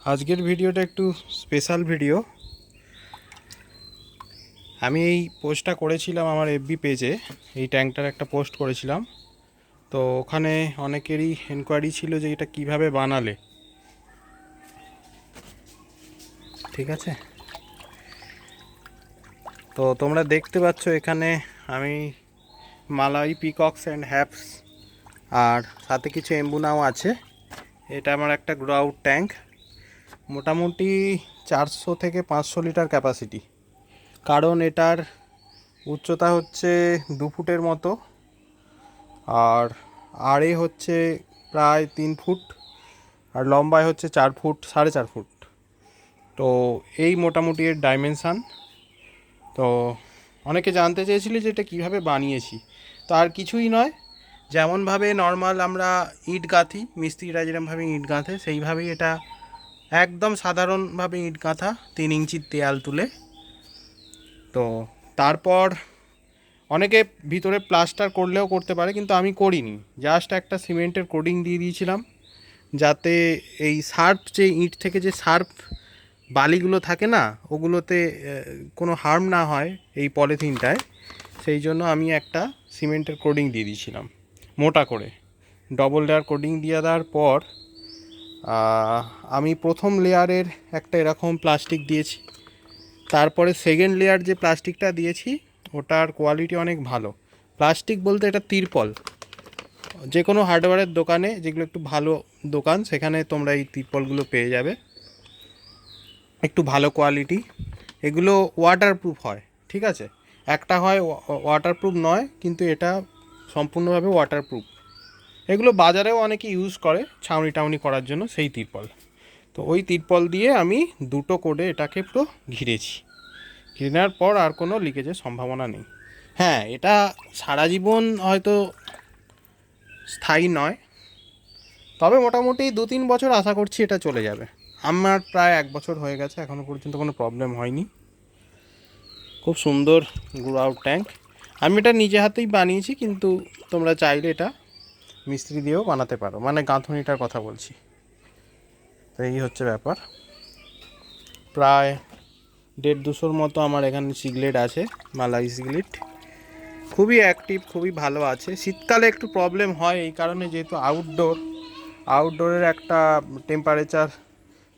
আজকের ভিডিওটা একটু স্পেশাল ভিডিও। আমি এই পোস্টটা করেছিলাম আমার এফবি পেজে, এই ট্যাঙ্কটার একটা পোস্ট করেছিলাম। তো ওখানে অনেকেরই এনকোয়ারি ছিল যে এটা কিভাবে বানালে। ঠিক আছে, তো তোমরা দেখতে পাচ্ছ এখানে আমি মালাই পিকক্স অ্যান্ড হ্যাপস আর সাথে কিছু এম্বুনাও আছে। এটা আমার একটা গ্রো আউট ট্যাঙ্ক, মোটামুটি 400 থেকে 500 লিটার ক্যাপাসিটি। কারণ এটার উচ্চতা হচ্ছে 2 ফুটের মতো, আর আড়ে হচ্ছে প্রায় 3 ফুট, আর লম্বায় হচ্ছে 4 ফুট, 4.5 ফুট। তো এই মোটামুটি এর ডাইমেনশান। তো অনেকে জানতে চেয়েছিল যে এটা কীভাবে বানিয়েছি। তো আর কিছুই নয়, যেমনভাবে নর্মাল আমরা ইট গাঁথি, মিস্ত্রিরা যেরকমভাবে ইট গাঁথে সেইভাবেই এটা একদম সাধারণভাবে ইট গাঁথা, 3 ইঞ্চির দেয়াল তুলে। তো তারপর অনেকে ভিতরে প্লাস্টার করলেও করতে পারে, কিন্তু আমি করিনি। জাস্ট একটা সিমেন্টের কোডিং দিয়ে দিয়েছিলাম, যাতে এই শার্প যে ইট থেকে যে শার্প বালিগুলো থাকে না, ওগুলোতে কোনো হার্ম না হয় এই পলিথিনটায়। সেই জন্য আমি একটা সিমেন্টের কোডিং দিয়ে দিয়েছিলাম মোটা করে। ডবল লেয়ার কোডিং দিয়ে দেওয়ার পর আমি প্রথম লেয়ারের একটা এরকম প্লাস্টিক দিয়েছি। তারপরে সেকেন্ড লেয়ার যে প্লাস্টিকটা দিয়েছি ওটার কোয়ালিটি অনেক ভালো। প্লাস্টিক বলতে এটা তিরপল। যে কোনো হার্ডওয়্যারের দোকানে, যেগুলো একটু ভালো দোকান, সেখানে তোমরা এই তিরপলগুলো পেয়ে যাবে, একটু ভালো কোয়ালিটি। এগুলো ওয়াটারপ্রুফ হয়, ঠিক আছে। একটা হয় ওয়াটারপ্রুফ নয়, কিন্তু এটা সম্পূর্ণভাবে ওয়াটারপ্রুফ। এগুলো বাজারেও অনেকে ইউজ করে ছাউনি টাউনি করার জন্য, সেই তিরপল। তো ওই তিরপল দিয়ে আমি দুটো করে এটাকে পুরো ঘিরেছি। ঘিরার পর আর কোনো লিকেজের সম্ভাবনা নেই। হ্যাঁ, এটা সারা জীবন হয়তো স্থায়ী নয়, তবে মোটামুটি 2-3 বছর আশা করছি এটা চলে যাবে। আমার প্রায় 1 বছর হয়ে গেছে, এখনও পর্যন্ত কোনো প্রবলেম হয়নি। খুব সুন্দর গ্রো আউট ট্যাঙ্ক। আমি এটা নিজে হাতেই বানিয়েছি, কিন্তু তোমরা চাইলে এটা মিস্ত্রি দিয়েও বানাতে পারো, মানে গাঁথনিটার কথা বলছি। তো এই হচ্ছে ব্যাপার। প্রায় 150-200 মতো আমার এখানে সিগলেট আছে, মালাই সিগলেট। খুবই অ্যাক্টিভ, খুবই ভালো আছে। শীতকালে একটু প্রবলেম হয় এই কারণে, যেহেতু আউটডোরের একটা টেম্পারেচার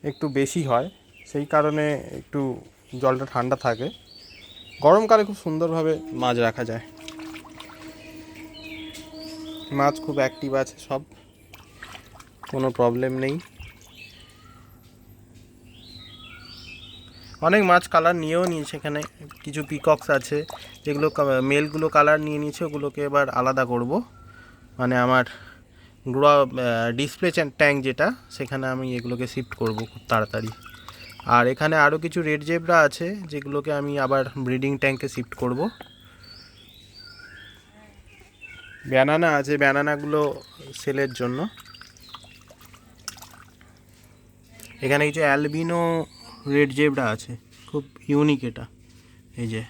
একটু বেশি হয়, সেই কারণে একটু জলটা ঠান্ডা থাকে। গরমকালে খুব সুন্দরভাবে মাছ রাখা যায়। মাছ খুব অ্যাক্টিভ আছে সব, কোনো প্রবলেম নেই। অনেক মাছ কালার নিয়েও নিয়েছে, এখানে কিছু পিকক্স আছে যেগুলো মেলগুলো কালার নিয়ে নিয়েছে, ওগুলোকে এবার আলাদা করব। মানে আমার গ্রো ডিসপ্লে ট্যাঙ্ক যেটা, সেখানে আমি এগুলোকে শিফট করব খুব তাড়াতাড়ি। আর এখানে আরও কিছু রেড জেব্রা আছে, যেগুলোকে আমি আবার ব্রিডিং ট্যাঙ্কে শিফট করব। ব্যানানা আছে, ব্যানানাগুলো সেলের জন্য। এখানে কিছু অ্যালবিনো রেড জেব্রা আছে, খুব ইউনিক এটা। এই যে,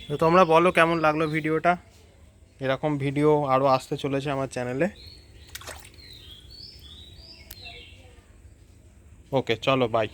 তো তোমরা বলো কেমন লাগলো ভিডিওটা। এরকম ভিডিও আরও আসতে চলেছে আমার চ্যানেলে। ওকে, চলো, বাই।